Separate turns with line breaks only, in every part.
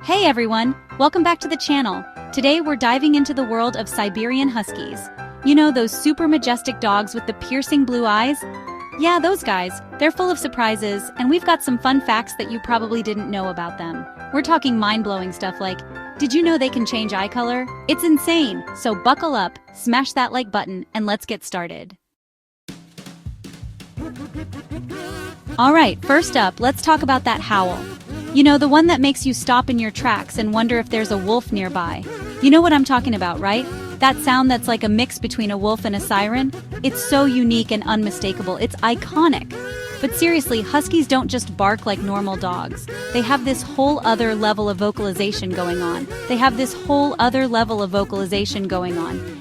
Hey everyone, welcome back to the channel. Today we're diving into the world of Siberian Huskies. You know those super majestic dogs with the piercing blue eyes? Yeah, those guys. They're full of surprises, and we've got some fun facts that you probably didn't know about them. We're talking mind-blowing stuff like, did you know they can change eye color? It's insane! So buckle up, smash that like button, and let's get started. Alright, first up, let's talk about that howl. You know, the one that makes you stop in your tracks and wonder if there's a wolf nearby. You know what I'm talking about, right? That sound that's like a mix between a wolf and a siren? It's so unique and unmistakable, it's iconic. But seriously, Huskies don't just bark like normal dogs. They have this whole other level of vocalization going on.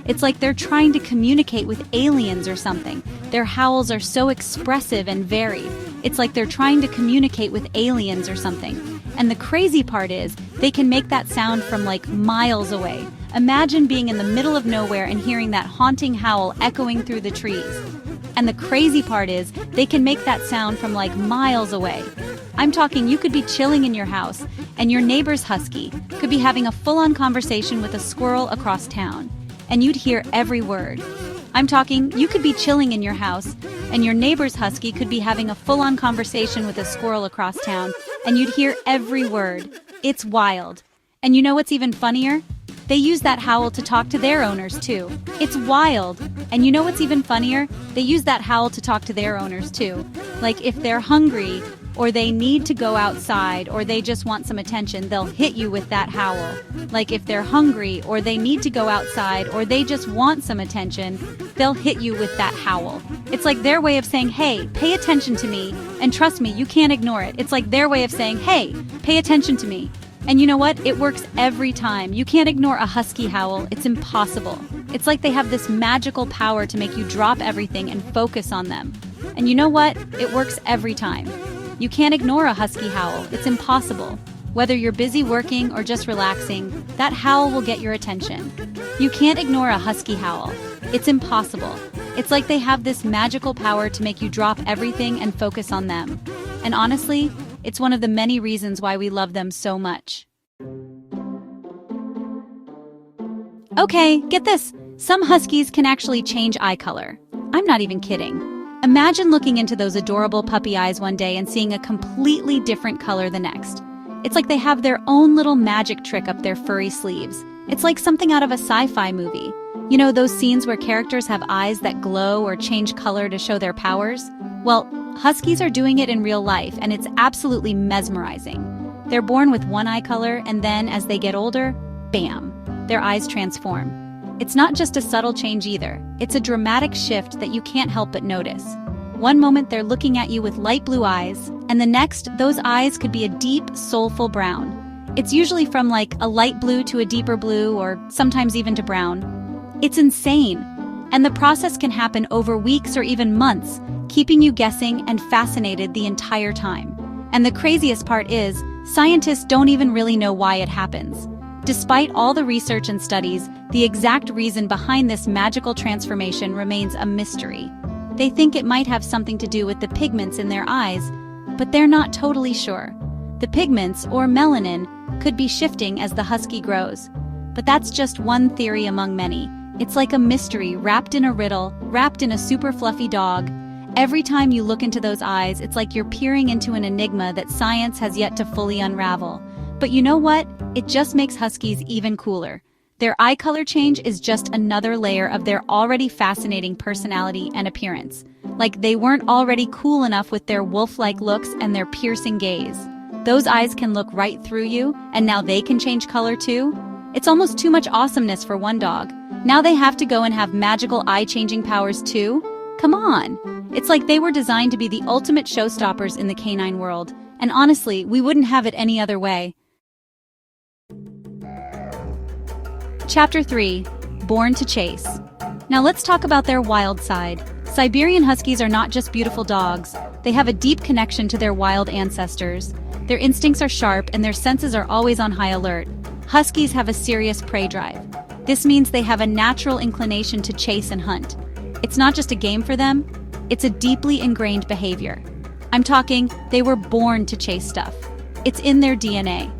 It's like they're trying to communicate with aliens or something. Their howls are so expressive and varied. It's like they're trying to communicate with aliens or something. And the crazy part is, they can make that sound from like miles away. Imagine being in the middle of nowhere and hearing that haunting howl echoing through the trees. And the crazy part is, they can make that sound from like miles away. I'm talking you could be chilling in your house, and your neighbor's husky could be having a full-on conversation with a squirrel across town, and you'd hear every word. I'm talking you could be chilling in your house, and your neighbor's husky could be having a full-on conversation with a squirrel across town, and you'd hear every word. It's wild. And you know what's even funnier? They use that howl to talk to their owners too. It's wild. And you know what's even funnier? They use that howl to talk to their owners too. Like if they're hungry, or they need to go outside, or they just want some attention, they'll hit you with that howl. Like if they're hungry, or they need to go outside, or they just want some attention, they'll hit you with that howl. It's like their way of saying, hey, pay attention to me, and trust me, you can't ignore it. It's like their way of saying, hey, pay attention to me. And you know what? It works every time. You can't ignore a husky howl. It's impossible. It's like they have this magical power to make you drop everything and focus on them. And you know what? It works every time. You can't ignore a husky howl. It's impossible. Whether you're busy working or just relaxing, that howl will get your attention. You can't ignore a husky howl. It's impossible. It's like they have this magical power to make you drop everything and focus on them. And honestly, it's one of the many reasons why we love them so much. Okay, get this. Some huskies can actually change eye color. I'm not even kidding. Imagine looking into those adorable puppy eyes one day and seeing a completely different color the next. It's like they have their own little magic trick up their furry sleeves. It's like something out of a sci-fi movie. You know those scenes where characters have eyes that glow or change color to show their powers? Well, Huskies are doing it in real life, and it's absolutely mesmerizing. They're born with one eye color, and then, as they get older, bam, their eyes transform. It's not just a subtle change either. It's a dramatic shift that you can't help but notice. One moment they're looking at you with light blue eyes, and the next, those eyes could be a deep, soulful brown. It's usually from like a light blue to a deeper blue, or sometimes even to brown. It's insane. And the process can happen over weeks or even months, keeping you guessing and fascinated the entire time. And the craziest part is, scientists don't even really know why it happens. Despite all the research and studies, the exact reason behind this magical transformation remains a mystery. They think it might have something to do with the pigments in their eyes, but they're not totally sure. The pigments, or melanin, could be shifting as the husky grows. But that's just one theory among many. It's like a mystery wrapped in a riddle, wrapped in a super fluffy dog. Every time you look into those eyes, it's like you're peering into an enigma that science has yet to fully unravel. But you know what? It just makes Huskies even cooler. Their eye color change is just another layer of their already fascinating personality and appearance. Like they weren't already cool enough with their wolf-like looks and their piercing gaze. Those eyes can look right through you, and now they can change color too? It's almost too much awesomeness for one dog. Now they have to go and have magical eye-changing powers too? Come on! It's like they were designed to be the ultimate showstoppers in the canine world. And honestly, we wouldn't have it any other way. Chapter 3. Born to Chase. Now let's talk about their wild side. Siberian Huskies are not just beautiful dogs. They have a deep connection to their wild ancestors. Their instincts are sharp and their senses are always on high alert. Huskies have a serious prey drive. This means they have a natural inclination to chase and hunt. It's not just a game for them, it's a deeply ingrained behavior. I'm talking, they were born to chase stuff. It's in their DNA.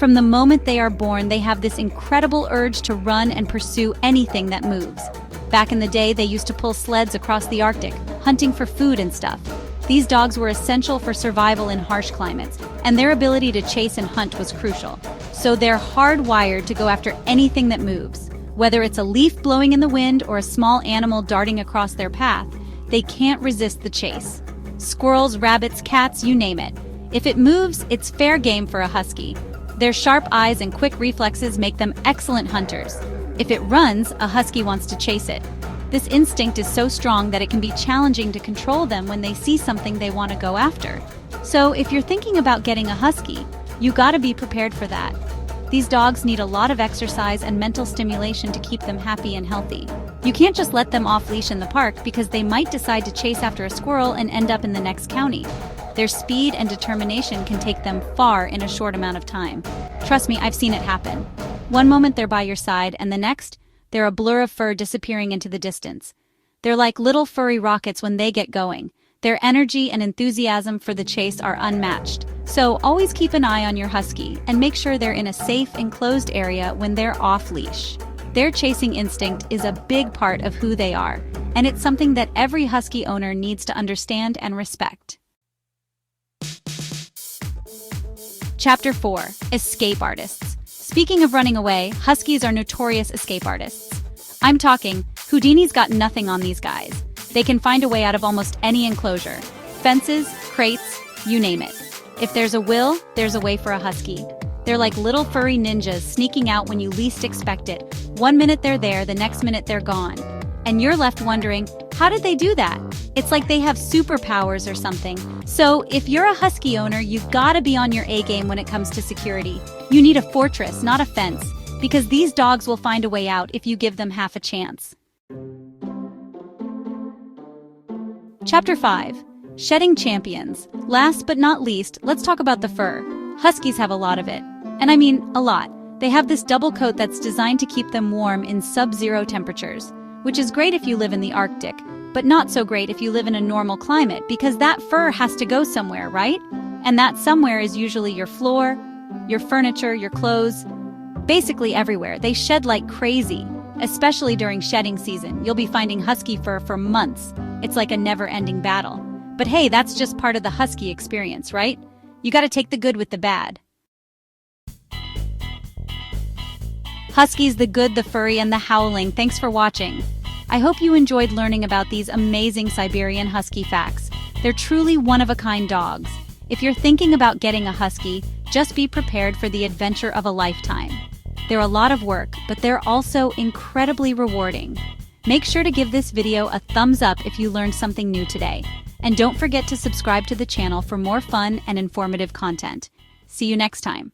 From the moment they are born, they have this incredible urge to run and pursue anything that moves. Back in the day, they used to pull sleds across the Arctic, hunting for food and stuff. These dogs were essential for survival in harsh climates, and their ability to chase and hunt was crucial. So they're hardwired to go after anything that moves. Whether it's a leaf blowing in the wind or a small animal darting across their path, they can't resist the chase. Squirrels, rabbits, cats, you name it. If it moves, it's fair game for a husky. Their sharp eyes and quick reflexes make them excellent hunters. If it runs, a husky wants to chase it. This instinct is so strong that it can be challenging to control them when they see something they want to go after. So if you're thinking about getting a husky, you gotta be prepared for that. These dogs need a lot of exercise and mental stimulation to keep them happy and healthy. You can't just let them off leash in the park because they might decide to chase after a squirrel and end up in the next county. Their speed and determination can take them far in a short amount of time. Trust me, I've seen it happen. One moment they're by your side, and the next, they're a blur of fur disappearing into the distance. They're like little furry rockets when they get going. Their energy and enthusiasm for the chase are unmatched. So always keep an eye on your husky and make sure they're in a safe, enclosed area when they're off leash. Their chasing instinct is a big part of who they are, and it's something that every husky owner needs to understand and respect. Chapter 4. Escape Artists. Speaking of running away, huskies are notorious escape artists. I'm talking, Houdini's got nothing on these guys. They can find a way out of almost any enclosure. Fences, crates, you name it. If there's a will, there's a way for a husky. They're like little furry ninjas sneaking out when you least expect it. One minute they're there, the next minute they're gone. And you're left wondering, how did they do that? It's like they have superpowers or something. So if you're a husky owner, you've got to be on your A game when it comes to security. You need a fortress, not a fence, because these dogs will find a way out if you give them half a chance. Chapter 5. Shedding Champions. Last but not least, let's talk about the fur. Huskies have a lot of it. And I mean, a lot. They have this double coat that's designed to keep them warm in sub-zero temperatures, which is great if you live in the Arctic, but not so great if you live in a normal climate because that fur has to go somewhere, right? And that somewhere is usually your floor, your furniture, your clothes, basically everywhere. They shed like crazy, especially during shedding season. You'll be finding husky fur for months. It's like a never-ending battle. But hey, that's just part of the husky experience, right? You gotta take the good with the bad. Huskies, the good, the furry, and the howling. Thanks for watching. I hope you enjoyed learning about these amazing Siberian husky facts. They're truly one-of-a-kind dogs. If you're thinking about getting a husky, just be prepared for the adventure of a lifetime. They're a lot of work, but they're also incredibly rewarding. Make sure to give this video a thumbs up if you learned something new today. And don't forget to subscribe to the channel for more fun and informative content. See you next time.